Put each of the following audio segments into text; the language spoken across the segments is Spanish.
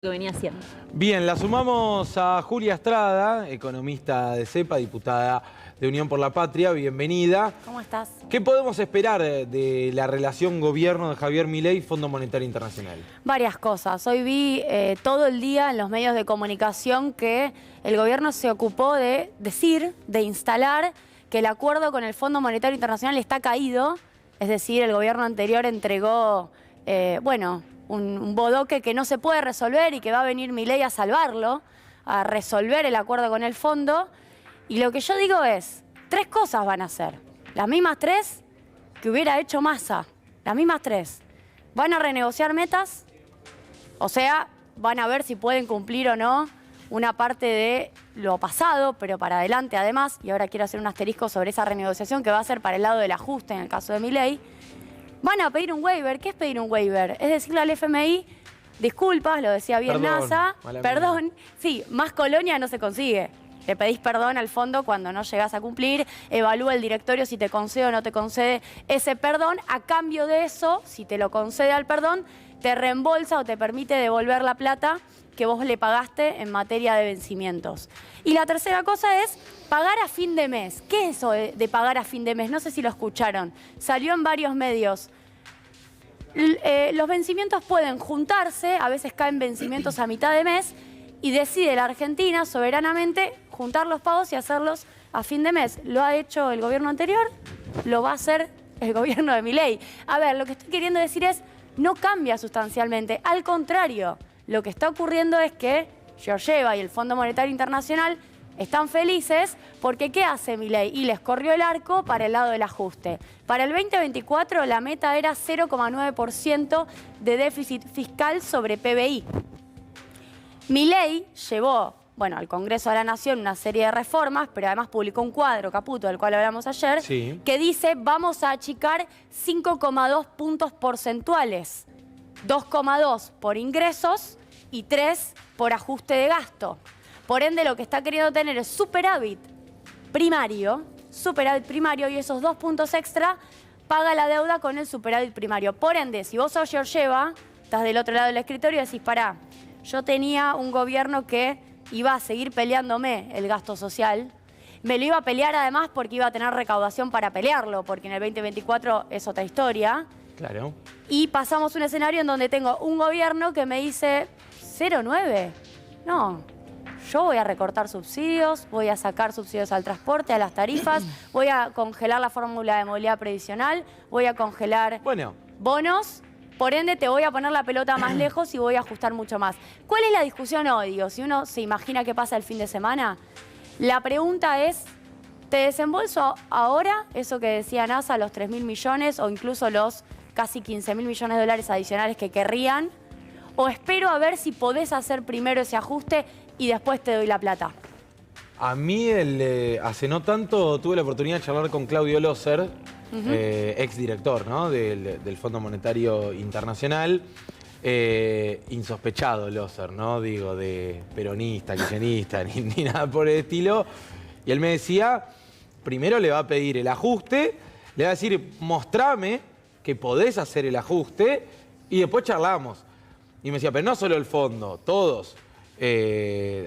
que venía haciendo. Bien, la sumamos a Julia Estrada, economista de CEPA, diputada de Unión por la Patria. Bienvenida. ¿Cómo estás? ¿Qué podemos esperar de la relación gobierno de Javier Milei y Fondo Monetario Internacional? Varias cosas. Hoy vi todo el día en los medios de comunicación que el gobierno se ocupó de decir, de instalar que el acuerdo con el Fondo Monetario Internacional está caído. Es decir, el gobierno anterior entregó, un bodoque que no se puede resolver y que va a venir Milei a salvarlo, a resolver el acuerdo con el fondo. Y lo que yo digo es, tres cosas van a hacer. Las mismas tres que hubiera hecho Massa. Las mismas tres. Van a renegociar metas, o sea, van a ver si pueden cumplir o no una parte de lo pasado, pero para adelante además. Y ahora quiero hacer un asterisco sobre esa renegociación que va a ser para el lado del ajuste en el caso de Milei. Van a pedir un waiver. ¿Qué es pedir un waiver? Es decirle al FMI, disculpas, lo decía bien NASA, perdón. Sí, más colonia no se consigue. Le pedís perdón al fondo cuando no llegás a cumplir, evalúa el directorio si te concede o no te concede ese perdón. A cambio de eso, si te lo concede al perdón, te reembolsa o te permite devolver la plata que vos le pagaste en materia de vencimientos. Y la tercera cosa es pagar a fin de mes. ¿Qué es eso de pagar a fin de mes? No sé si lo escucharon. Salió en varios medios. Los vencimientos pueden juntarse, a veces caen vencimientos a mitad de mes, y decide la Argentina soberanamente juntar los pagos y hacerlos a fin de mes. Lo ha hecho el gobierno anterior, lo va a hacer el gobierno de Milei. A ver, lo que estoy queriendo decir es, no cambia sustancialmente. Al contrario, lo que está ocurriendo es que Georgieva y el Fondo Monetario Internacional están felices porque ¿qué hace Milei? Y les corrió el arco para el lado del ajuste. Para el 2024 la meta era 0,9% de déficit fiscal sobre PBI. Milei llevó, al Congreso de la Nación una serie de reformas, pero además publicó un cuadro, Caputo, del cual hablamos ayer, sí, que dice vamos a achicar 5,2 puntos porcentuales. 2,2 por ingresos y 3 por ajuste de gasto. Por ende, lo que está queriendo tener es superávit primario, y esos 2 puntos extra paga la deuda con el superávit primario. Por ende, si vos sos Georgieva, estás del otro lado del escritorio y decís, pará, yo tenía un gobierno que iba a seguir peleándome el gasto social. Me lo iba a pelear además porque iba a tener recaudación para pelearlo, porque en el 2024 es otra historia. Claro. Y pasamos un escenario en donde tengo un gobierno que me dice, 0,9. No, yo voy a recortar subsidios, voy a sacar subsidios al transporte, a las tarifas, voy a congelar la fórmula de movilidad previsional, voy a congelar bonos. Por ende, te voy a poner la pelota más lejos y voy a ajustar mucho más. ¿Cuál es la discusión hoy? Digo, si uno se imagina qué pasa el fin de semana, la pregunta es, ¿te desembolso ahora eso que decía NASA, los 3.000 millones o incluso los casi 15.000 millones de dólares adicionales que querrían? ¿O espero a ver si podés hacer primero ese ajuste y después te doy la plata? A mí, hace no tanto, tuve la oportunidad de charlar con Claudio Loser, exdirector, ¿no? del Fondo Monetario Internacional. Insospechado Loser, no digo de peronista, kirchnerista, ni nada por el estilo. Y él me decía, primero le va a pedir el ajuste, le va a decir, mostrame que podés hacer el ajuste y después charlamos. Y me decía, pero no solo el fondo, todos.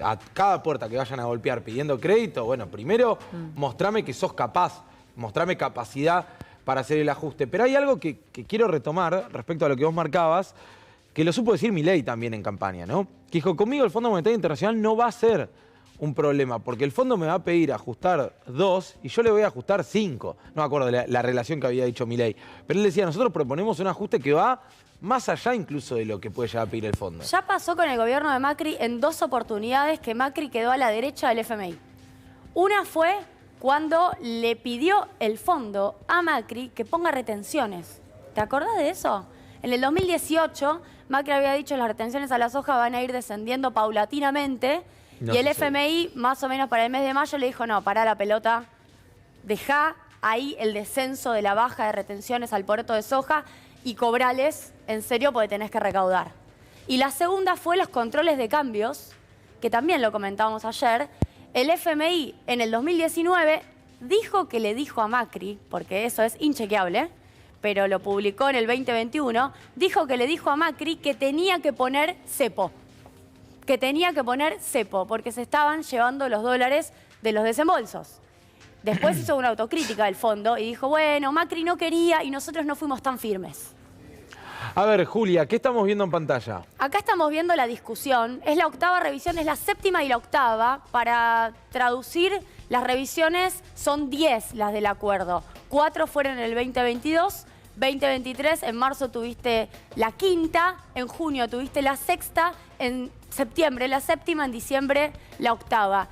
A cada puerta que vayan a golpear pidiendo crédito, primero mostrame que sos capaz, mostrame capacidad para hacer el ajuste. Pero hay algo que quiero retomar respecto a lo que vos marcabas, que lo supo decir Milei también en campaña, ¿no? Que dijo, conmigo el Fondo Monetario Internacional no va a ser un problema, porque el fondo me va a pedir ajustar 2 y yo le voy a ajustar 5. No me acuerdo de la relación que había dicho Milei. Pero él decía, nosotros proponemos un ajuste que va más allá incluso de lo que puede llegar a pedir el fondo. Ya pasó con el gobierno de Macri en 2 oportunidades que Macri quedó a la derecha del FMI. Una fue cuando le pidió el fondo a Macri que ponga retenciones. ¿Te acordás de eso? En el 2018, Macri había dicho que las retenciones a la soja van a ir descendiendo paulatinamente. Y el FMI, más o menos para el mes de mayo, le dijo, no, pará la pelota, dejá ahí el descenso de la baja de retenciones al poroto de soja y cobrales en serio porque tenés que recaudar. Y la segunda fue los controles de cambios, que también lo comentábamos ayer. El FMI en el 2019 dijo que le dijo a Macri, porque eso es inchequeable, pero lo publicó en el 2021, dijo que le dijo a Macri que tenía que poner cepo. que tenía que poner cepo, porque se estaban llevando los dólares de los desembolsos. Después hizo una autocrítica del fondo y dijo, bueno, Macri no quería y nosotros no fuimos tan firmes. A ver, Julia, ¿qué estamos viendo en pantalla? Acá estamos viendo la discusión. Es la octava revisión, es la séptima y la octava. Para traducir, las revisiones son 10 las del acuerdo. 4 fueron en el 2022, 2023, en marzo tuviste la quinta, en junio tuviste la sexta, en septiembre la séptima, en diciembre la octava.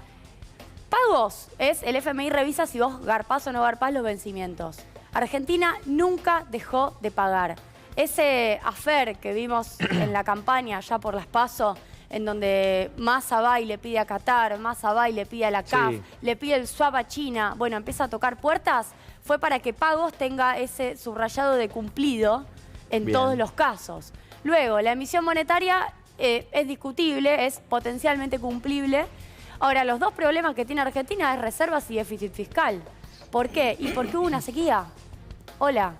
Pagos es, el FMI revisa si vos garpás o no garpás los vencimientos. Argentina nunca dejó de pagar. Ese affair que vimos en la campaña ya por las PASO, en donde Massa va y le pide a Qatar, Massa va y le pide a la CAF, Sí. le pide el swap a China, bueno, empieza a tocar puertas, fue para que Pagos tenga ese subrayado de cumplido en Bien. todos los casos. Luego, la emisión monetaria es discutible, es potencialmente cumplible. Ahora, los dos problemas que tiene Argentina es reservas y déficit fiscal. ¿Por qué? Y porque hubo una sequía. Hola.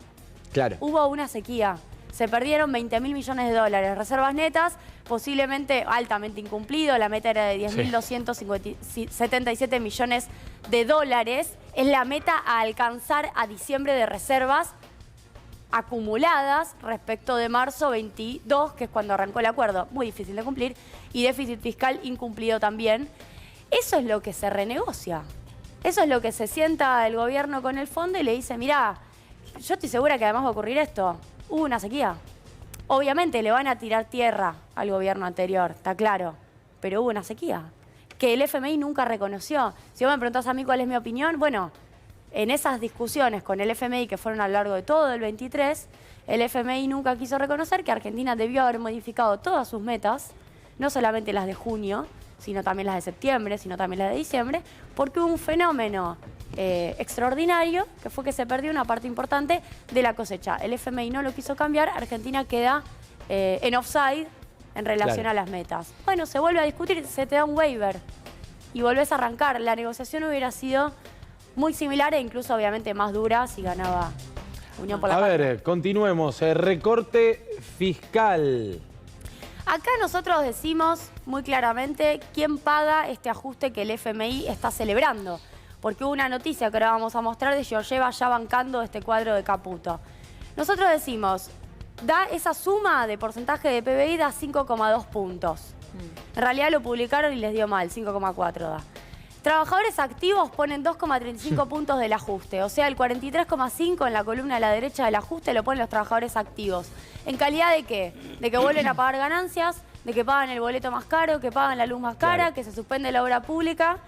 Claro. Hubo una sequía. Se perdieron 20.000 millones de dólares. Reservas netas, posiblemente altamente incumplido. La meta era de 10.277 millones de dólares. Es la meta a alcanzar a diciembre de reservas acumuladas respecto de marzo 22, que es cuando arrancó el acuerdo. Muy difícil de cumplir. Y déficit fiscal incumplido también. Eso es lo que se renegocia. Eso es lo que se sienta el gobierno con el fondo y le dice, mirá, yo estoy segura que además va a ocurrir esto. Hubo una sequía. Obviamente le van a tirar tierra al gobierno anterior, está claro. Pero hubo una sequía que el FMI nunca reconoció. Si vos me preguntás a mí cuál es mi opinión, bueno, en esas discusiones con el FMI que fueron a lo largo de todo el 23, el FMI nunca quiso reconocer que Argentina debió haber modificado todas sus metas, no solamente las de junio, sino también las de septiembre, sino también las de diciembre, porque hubo un fenómeno extraordinario, que fue que se perdió una parte importante de la cosecha. El FMI no lo quiso cambiar, Argentina queda en offside en relación a las metas. Bueno, se vuelve a discutir, se te da un waiver y volvés a arrancar. La negociación hubiera sido muy similar e incluso obviamente más dura si ganaba Unión por la Patria. A ver, continuemos. Recorte fiscal. Acá nosotros decimos muy claramente quién paga este ajuste que el FMI está celebrando. Porque hubo una noticia que ahora vamos a mostrar de Georgieva ya bancando este cuadro de Caputo. Nosotros decimos, da esa suma de porcentaje de PBI da 5,2 puntos. En realidad lo publicaron y les dio mal, 5,4 da. Trabajadores activos ponen 2,35 puntos del ajuste. O sea, el 43,5 en la columna a la derecha del ajuste lo ponen los trabajadores activos. ¿En calidad de qué? De que vuelven a pagar ganancias, de que pagan el boleto más caro, que pagan la luz más cara, Claro. que se suspende la obra pública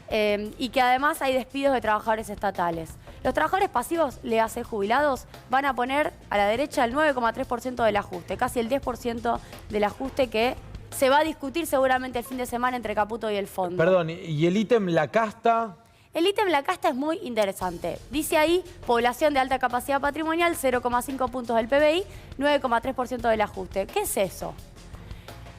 y que además hay despidos de trabajadores estatales. Los trabajadores pasivos, le hace jubilados, van a poner a la derecha el 9,3% del ajuste, casi el 10% del ajuste que se va a discutir seguramente el fin de semana entre Caputo y el fondo. Perdón, ¿y el ítem la casta? El ítem la casta es muy interesante. Dice ahí, población de alta capacidad patrimonial, 0,5 puntos del PBI, 9,3% del ajuste. ¿Qué es eso?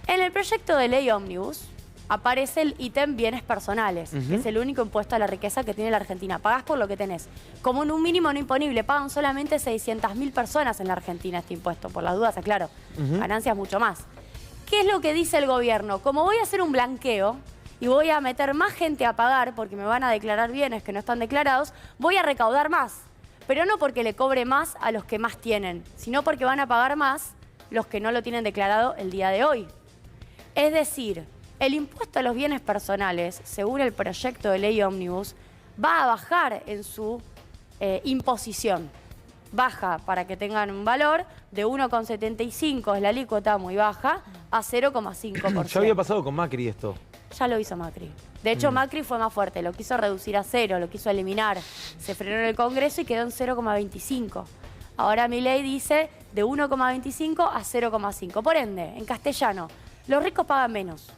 En el proyecto de ley Ómnibus aparece el ítem bienes personales, que es el único impuesto a la riqueza que tiene la Argentina. Pagás por lo que tenés. Como en un mínimo no imponible, pagan solamente 600.000 personas en la Argentina este impuesto. Por las dudas, aclaro. Ganancias mucho más. ¿Qué es lo que dice el gobierno? Como voy a hacer un blanqueo y voy a meter más gente a pagar porque me van a declarar bienes que no están declarados, voy a recaudar más. Pero no porque le cobre más a los que más tienen, sino porque van a pagar más los que no lo tienen declarado el día de hoy. Es decir, el impuesto a los bienes personales, según el proyecto de ley Ómnibus, va a bajar en su imposición. Baja, para que tengan un valor, de 1,75 es la alícuota, muy baja, a 0,5%. Ya había pasado con Macri esto. Ya lo hizo Macri. De hecho, Macri fue más fuerte, lo quiso reducir a 0, lo quiso eliminar. Se frenó en el Congreso y quedó en 0,25. Ahora Milei dice de 1,25 a 0,5. Por ende, en castellano, los ricos pagan menos.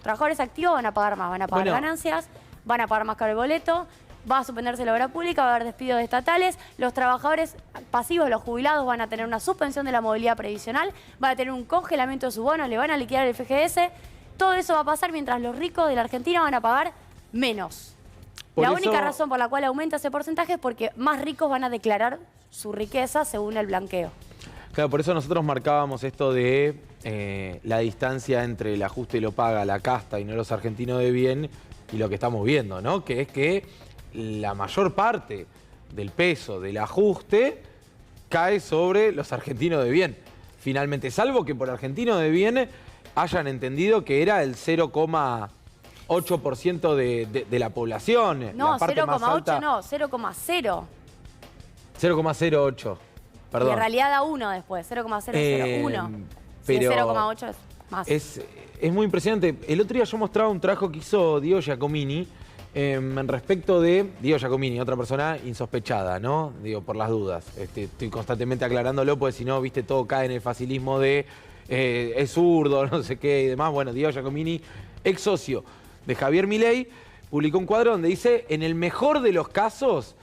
Trabajadores activos van a pagar más, van a pagar ganancias, van a pagar más caro el boleto, va a suspenderse la obra pública, va a haber despidos estatales, los trabajadores pasivos, los jubilados van a tener una suspensión de la movilidad previsional, van a tener un congelamiento de sus bonos, le van a liquidar el FGS. Todo eso va a pasar mientras los ricos de la Argentina van a pagar menos. La única razón por la cual aumenta ese porcentaje es porque más ricos van a declarar su riqueza según el blanqueo. Claro, por eso nosotros marcábamos esto de la distancia entre el ajuste lo paga la casta y no los argentinos de bien y lo que estamos viendo, ¿no? Que es que la mayor parte del peso del ajuste cae sobre los argentinos de bien. Finalmente, salvo que por argentinos de bien hayan entendido que era el 0,8% de la población. No, la parte más 0,8 alta, no, 0,0. 0,08. Perdón. Y en realidad da 1 después, 0,001. Si pero es 0,8 es más. Es muy impresionante. El otro día yo mostraba un trabajo que hizo Diego Giacomini en respecto de Diego Giacomini, otra persona insospechada, ¿no? Digo, por las dudas. Estoy constantemente aclarándolo porque si no, viste, todo cae en el facilismo de es zurdo, no sé qué y demás. Bueno, Diego Giacomini, ex socio de Javier Milei, publicó un cuadro donde dice, en el mejor de los casos,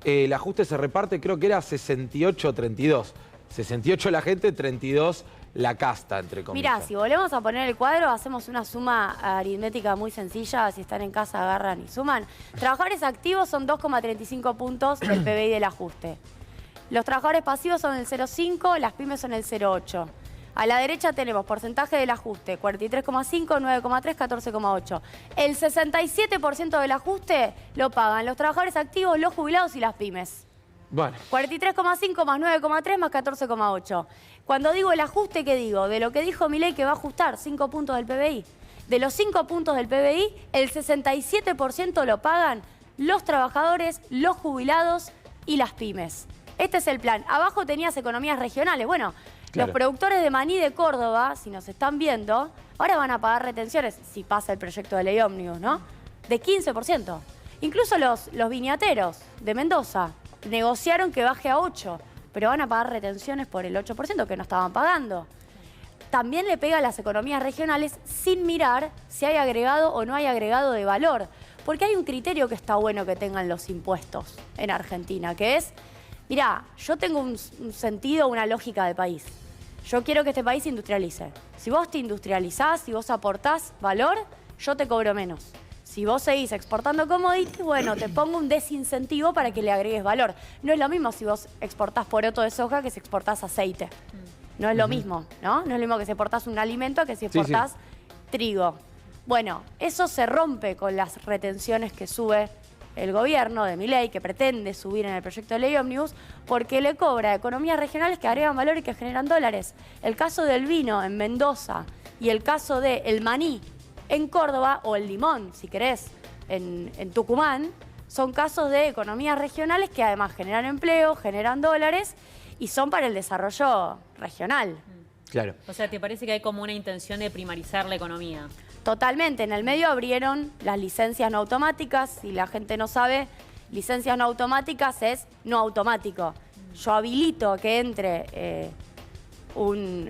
el ajuste se reparte, creo que era 68-32. 68 la gente, 32 la casta, entre comillas. Mirá, si volvemos a poner el cuadro, hacemos una suma aritmética muy sencilla. Si están en casa, agarran y suman. Trabajadores activos son 2,35 puntos del PBI del ajuste. Los trabajadores pasivos son el 0,5, las pymes son el 0,8. A la derecha tenemos porcentaje del ajuste, 43,5, 9,3, 14,8. El 67% del ajuste lo pagan los trabajadores activos, los jubilados y las pymes. Bueno. 43,5 más 9,3 más 14,8. Cuando digo el ajuste, ¿qué digo? De lo que dijo Milei que va a ajustar 5 puntos del PBI. De los 5 puntos del PBI, el 67% lo pagan los trabajadores, los jubilados y las pymes. Este es el plan. Abajo tenías economías regionales. Bueno, claro. Los productores de maní de Córdoba, si nos están viendo, ahora van a pagar retenciones, si pasa el proyecto de ley ómnibus, ¿no? De 15%. Incluso los viñateros de Mendoza negociaron que baje a 8%, pero van a pagar retenciones por el 8% que no estaban pagando. También le pega a las economías regionales sin mirar si hay agregado o no hay agregado de valor. Porque hay un criterio que está bueno que tengan los impuestos en Argentina, que es, mirá, yo tengo un sentido, una lógica de país. Yo quiero que este país se industrialice. Si vos te industrializás, si vos aportás valor, yo te cobro menos. Si vos seguís exportando commodities, bueno, te pongo un desincentivo para que le agregues valor. No es lo mismo si vos exportás poroto de soja que si exportás aceite. No es lo mismo, ¿no? No es lo mismo que si exportás un alimento que si exportás trigo. Bueno, eso se rompe con las retenciones que sube el gobierno de Milei, que pretende subir en el proyecto de ley ómnibus, porque le cobra a economías regionales que agregan valor y que generan dólares. El caso del vino en Mendoza y el caso del maní en Córdoba, o el limón, si querés, en Tucumán, son casos de economías regionales que además generan empleo, generan dólares y son para el desarrollo regional. Claro. O sea, ¿te parece que hay como una intención de primarizar la economía? Totalmente. En el medio abrieron las licencias no automáticas. Si la gente no sabe, licencias no automáticas es no automático. Yo habilito que entre un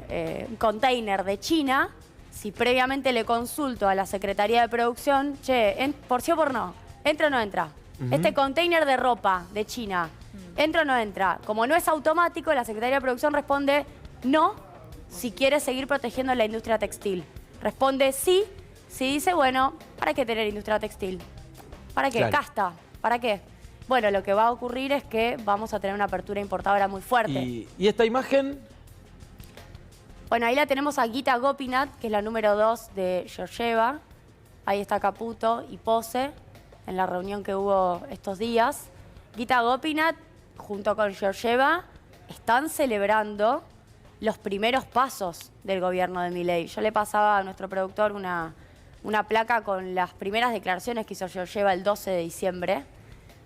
container de China. Si previamente le consulto a la Secretaría de Producción, che, por sí o por no, ¿entra o no entra? Este container de ropa de China, ¿entra o no entra? Como no es automático, la Secretaría de Producción responde no si quiere seguir protegiendo la industria textil. Responde sí si dice, bueno, ¿para qué tener industria textil? ¿Para qué? Claro. Casta. ¿Para qué? Bueno, lo que va a ocurrir es que vamos a tener una apertura importadora muy fuerte. ¿Y esta imagen? Bueno, ahí la tenemos a Gita Gopinath, que es la número 2 de Georgieva. Ahí está Caputo y Pose en la reunión que hubo estos días. Gita Gopinath, junto con Georgieva, están celebrando los primeros pasos del gobierno de Milei. Yo le pasaba a nuestro productor una placa con las primeras declaraciones que hizo Georgieva el 12 de diciembre,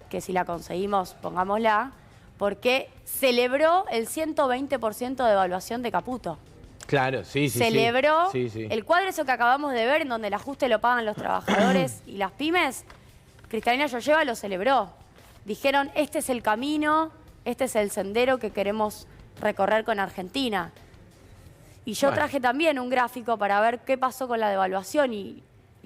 que si la conseguimos, pongámosla, porque celebró el 120% de evaluación de Caputo. Claro, sí. Celebró Sí. el cuadro eso que acabamos de ver, en donde el ajuste lo pagan los trabajadores y las pymes. Cristalina Georgieva lo celebró. Dijeron, este es el camino, este es el sendero que queremos recorrer con Argentina. Y yo traje también un gráfico para ver qué pasó con la devaluación y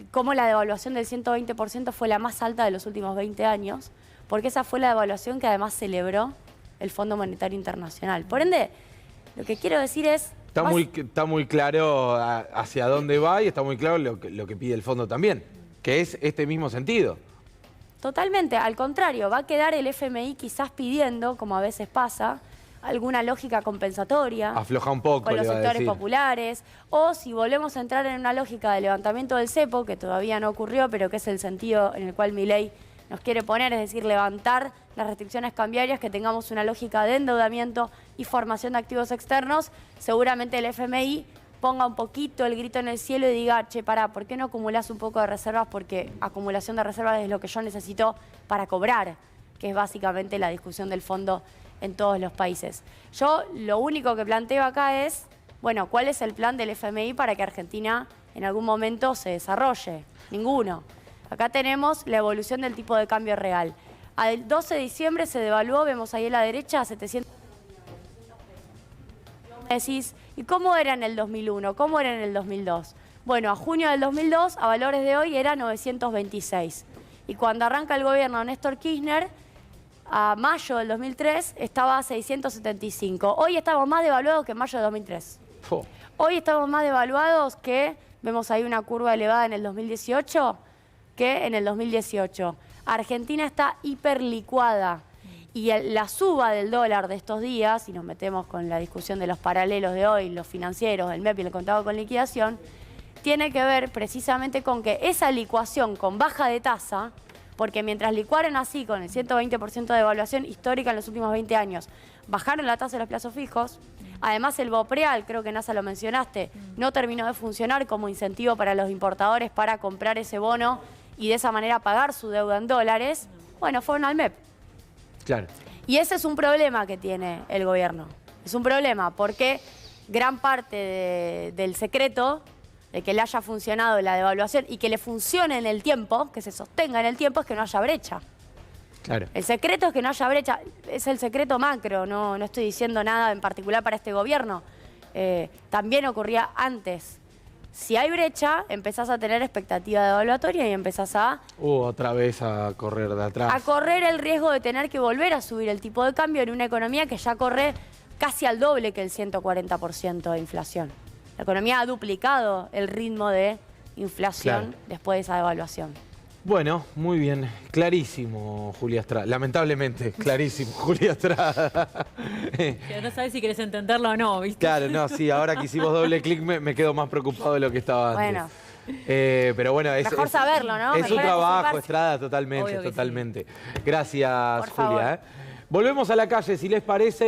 cómo la devaluación del 120% fue la más alta de los últimos 20 años, porque esa fue la devaluación que además celebró el Fondo Monetario Internacional. Por ende, lo que quiero decir es... Está muy claro hacia dónde va y está muy claro lo que pide el fondo también, que es este mismo sentido. Totalmente, al contrario, va a quedar el FMI quizás pidiendo, como a veces pasa, alguna lógica compensatoria. Afloja un poco, con los le va a sectores decir. populares, o si volvemos a entrar en una lógica de levantamiento del cepo, que todavía no ocurrió, pero que es el sentido en el cual Milei nos quiere poner, es decir, levantar las restricciones cambiarias, que tengamos una lógica de endeudamiento y formación de activos externos, seguramente el FMI ponga un poquito el grito en el cielo y diga, che, pará, ¿por qué no acumulás un poco de reservas? Porque acumulación de reservas es lo que yo necesito para cobrar, que es básicamente la discusión del fondo en todos los países. Yo lo único que planteo acá es, bueno, ¿cuál es el plan del FMI para que Argentina en algún momento se desarrolle? Ninguno. Acá tenemos la evolución del tipo de cambio real. Al 12 de diciembre se devaluó, vemos ahí a la derecha, a 700. Decís, ¿y cómo era en el 2001? ¿Cómo era en el 2002? Bueno, a junio del 2002, a valores de hoy, era 926. Y cuando arranca el gobierno de Néstor Kirchner, a mayo del 2003, estaba a 675. Hoy estamos más devaluados que en mayo de 2003. Hoy estamos más devaluados que, vemos ahí una curva elevada en el 2018, que en el 2018. Argentina está hiperlicuada. Y la suba del dólar de estos días, si nos metemos con la discusión de los paralelos de hoy, los financieros, el MEP y el contado con liquidación, tiene que ver precisamente con que esa licuación con baja de tasa, porque mientras licuaron así con el 120% de devaluación histórica en los últimos 20 años, bajaron la tasa de los plazos fijos, además el BOPREAL, creo que Nasa lo mencionaste, no terminó de funcionar como incentivo para los importadores para comprar ese bono y de esa manera pagar su deuda en dólares, bueno, fueron al MEP. Claro. Y ese es un problema que tiene el gobierno. Es un problema porque gran parte del secreto de que le haya funcionado la devaluación y que le funcione en el tiempo, que se sostenga en el tiempo, es que no haya brecha. Claro. El secreto es que no haya brecha. Es el secreto macro, no estoy diciendo nada en particular para este gobierno. También ocurría antes. Si hay brecha, empezás a tener expectativa devaluatoria y empezás a... Otra vez a correr de atrás. A correr el riesgo de tener que volver a subir el tipo de cambio en una economía que ya corre casi al doble que el 140% de inflación. La economía ha duplicado el ritmo de inflación después de esa devaluación. Bueno, muy bien. Clarísimo, Julia Estrada. Lamentablemente, clarísimo, Julia Estrada. No sabes si querés entenderlo o no, ¿viste? Claro, no, sí, ahora que hicimos doble clic me quedo más preocupado de lo que estaba antes. Bueno. Pero bueno, Mejor saberlo, ¿no? Es Mejor un trabajo, anticiparse. Estrada, totalmente, Obvio que totalmente. Gracias, Por favor. Julia. Volvemos a la calle, si les parece.